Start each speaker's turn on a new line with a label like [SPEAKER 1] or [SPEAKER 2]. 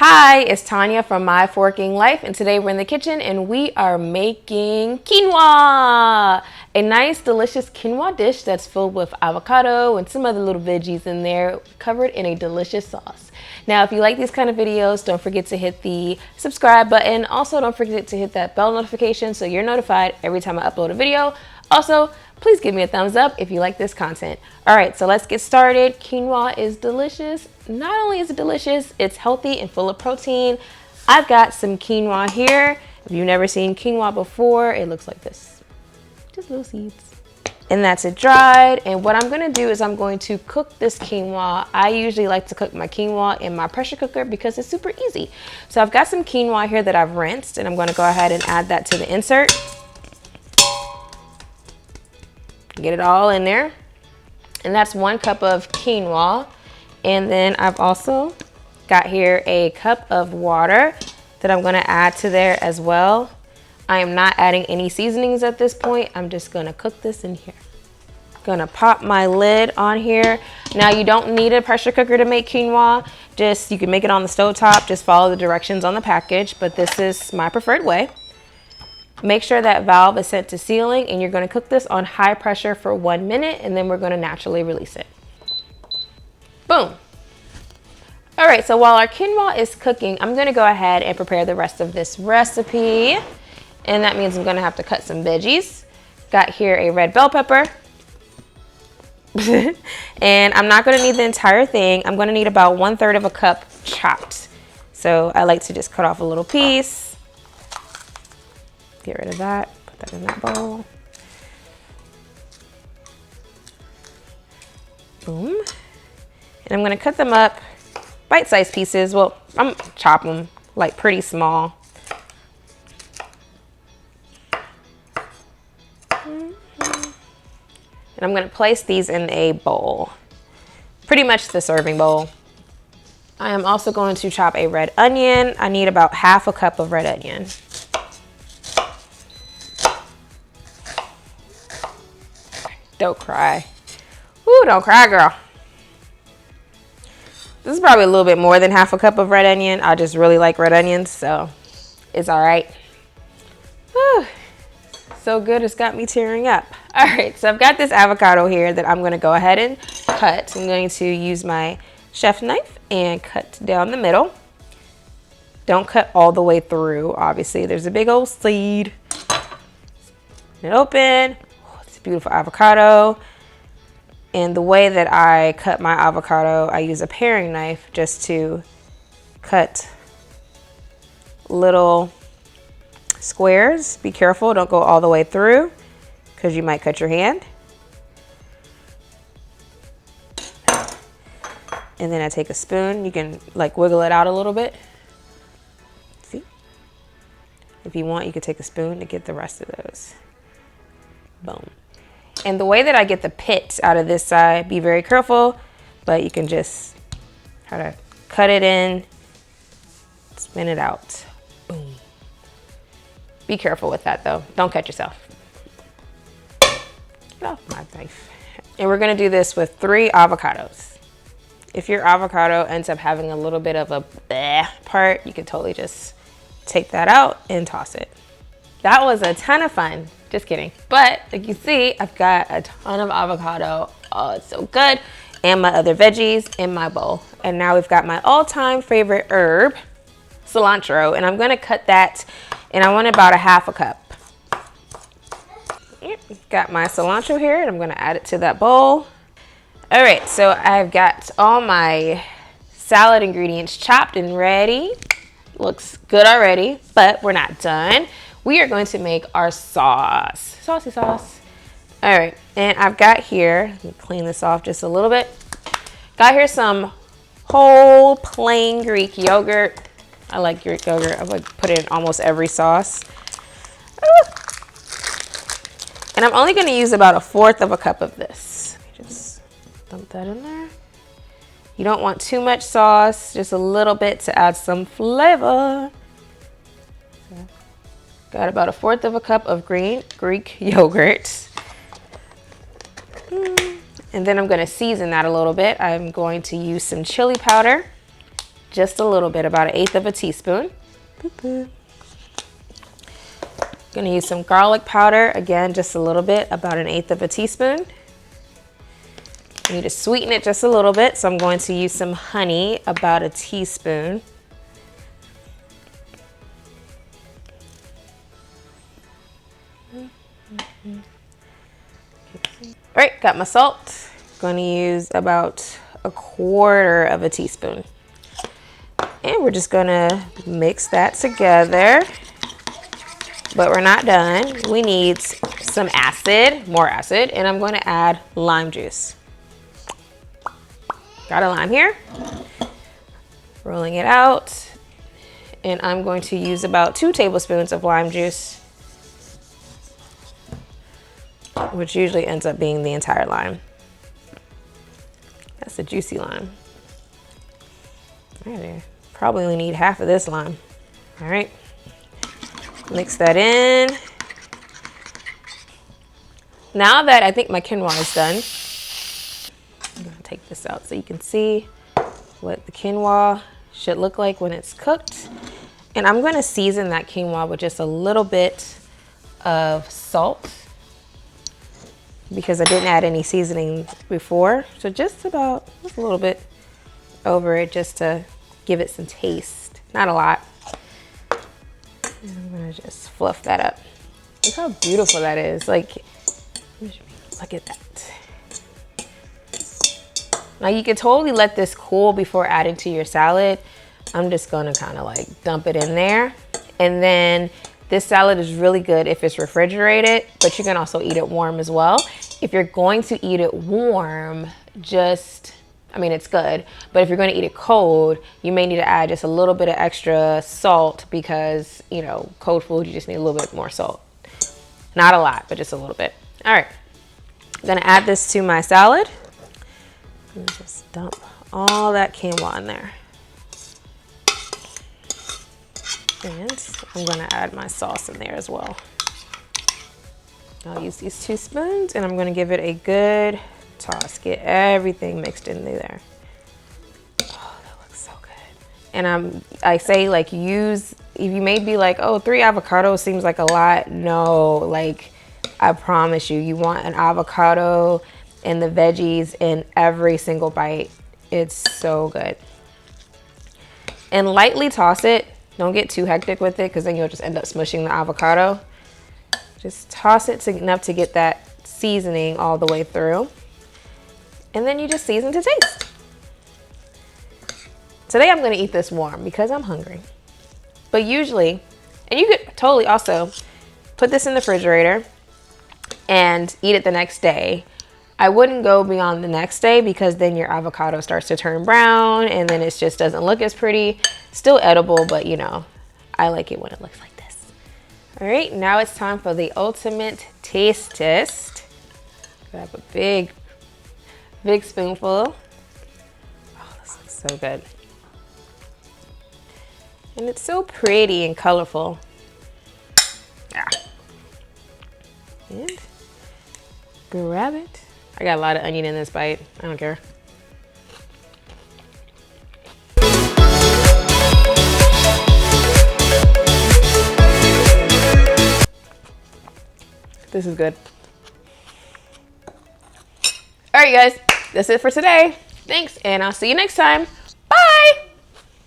[SPEAKER 1] Hi, it's Tanya from My Forking Life, and today we're in the kitchen and we are making quinoa, a nice delicious quinoa dish that's filled with avocado and some other little veggies in there, covered in a delicious sauce. Now, if you like these kind of videos, don't forget to hit the subscribe button. Also, don't forget to hit that bell notification so you're notified every time I upload a video. Also, please give me a thumbs up if you like this content. All right, so let's get started. Quinoa is delicious. Not only is it delicious, it's healthy and full of protein. I've got some quinoa here. If you've never seen quinoa before, it looks like this. Just little seeds. And that's it dried. And what I'm gonna do is I'm going to cook this quinoa. I usually like to cook my quinoa in my pressure cooker because it's super easy. So I've got some quinoa here that I've rinsed, and I'm gonna go ahead and add that to the insert. Get it all in there. And that's 1 cup of quinoa. And then I've also got here a cup of water that I'm gonna add to there as well. I am not adding any seasonings at this point. I'm just gonna cook this in here. Gonna pop my lid on here. Now, you don't need a pressure cooker to make quinoa. You can make it on the stove top. Just follow the directions on the package, but this is my preferred way. Make sure that valve is set to sealing, and you're gonna cook this on high pressure for 1 minute, and then we're gonna naturally release it. Boom. All right, so while our quinoa is cooking, I'm gonna go ahead and prepare the rest of this recipe. And that means I'm gonna have to cut some veggies. Got here a red bell pepper. And I'm not gonna need the entire thing. I'm gonna need about 1/3 of a cup chopped. So I like to just cut off a little piece. Get rid of that, put that in that bowl. Boom. And I'm gonna cut them up bite-sized pieces. Well, I'm gonna chop them like pretty small. And I'm gonna place these in a bowl, pretty much the serving bowl. I am also going to chop a red onion. I need about 1/2 cup of red onion. Don't cry. Ooh, don't cry, girl. This is probably a little bit more than 1/2 cup of red onion. I just really like red onions, so it's all right. Whew. So good, it's got me tearing up. All right, so I've got this avocado here that I'm gonna go ahead and cut. I'm going to use my chef knife and cut down the middle. Don't cut all the way through, obviously. There's a big old seed. It open. Beautiful avocado. And the way that I cut my avocado, I use a paring knife just to cut little squares. Be careful, don't go all the way through because you might cut your hand. And then I take a spoon. You can like wiggle it out a little bit. See? If you want, you could take a spoon to get the rest of those. Boom. And the way that I get the pit out of this side, be very careful, but you can just try to cut it in, spin it out. Boom. Be careful with that though. Don't cut yourself. Get off my knife. And we're gonna do this with 3 avocados. If your avocado ends up having a little bit of a bleh part, you can totally just take that out and toss it. That was a ton of fun. Just kidding. But like you see, I've got a ton of avocado. Oh, it's so good. And my other veggies in my bowl. And now we've got my all-time favorite herb, cilantro. And I'm gonna cut that, and I want about 1/2 cup. Got my cilantro here, and I'm gonna add it to that bowl. All right, so I've got all my salad ingredients chopped and ready. Looks good already, but we're not done. We are going to make our sauce. Saucy sauce. All right, and I've got here, let me clean this off just a little bit. Got here some whole plain Greek yogurt. I like Greek yogurt. I like put it in almost every sauce. And I'm only gonna use about 1/4 of a cup of this. Just dump that in there. You don't want too much sauce, just a little bit to add some flavor. Got about 1/4 of a cup of green Greek yogurt. And then I'm gonna season that a little bit. I'm going to use some chili powder. just a little bit, about 1/8 of a teaspoon. Gonna use some garlic powder, again, just a little bit, about 1/8 of a teaspoon. I need to sweeten it just a little bit, so I'm going to use some honey, about a teaspoon. All right, got my salt. Going to use about 1/4 of a teaspoon. And we're just gonna mix that together. But we're not done. We need some acid, more acid, and I'm going to add lime juice. Got a lime here. Rolling it out. And I'm going to use about 2 tablespoons of lime juice, which usually ends up being the entire lime. That's a juicy lime. I probably only need half of this lime. All right. Mix that in. Now that I think my quinoa is done, I'm gonna take this out so you can see what the quinoa should look like when it's cooked. And I'm gonna season that quinoa with just a little bit of salt because I didn't add any seasoning before. So just a little bit over it just to give it some taste, not a lot. And I'm gonna just fluff that up. Look how beautiful that is. Like, look at that. Now you can totally let this cool before adding to your salad. I'm just gonna kind of like dump it in there. And then this salad is really good if it's refrigerated, but you can also eat it warm as well. If you're going to eat it warm, it's good, but if you're going to eat it cold, you may need to add just a little bit of extra salt because, you know, cold food, you just need a little bit more salt. Not a lot, but just a little bit. All right, I'm gonna add this to my salad. And just dump all that quinoa in there. And I'm gonna add my sauce in there as well. I'll use these 2 spoons and I'm gonna give it a good toss. Get everything mixed in there. Oh, that looks so good. And I say like if you may be like, oh, 3 avocados seems like a lot. No, like I promise you, you want an avocado and the veggies in every single bite. It's so good. And lightly toss it. Don't get too hectic with it because then you'll just end up smushing the avocado. Just toss it enough to get that seasoning all the way through. And then you just season to taste. Today I'm gonna eat this warm because I'm hungry. But usually, and you could totally also put this in the refrigerator and eat it the next day. I wouldn't go beyond the next day because then your avocado starts to turn brown and then it just doesn't look as pretty. Still edible, but you know, I like it when it looks like this. All right, now it's time for the ultimate taste test. Grab a big spoonful. Oh, this looks so good. And it's so pretty and colorful. Yeah. And grab it. I got a lot of onion in this bite. I don't care. This is good. All right, guys, that's it for today. Thanks, and I'll see you next time.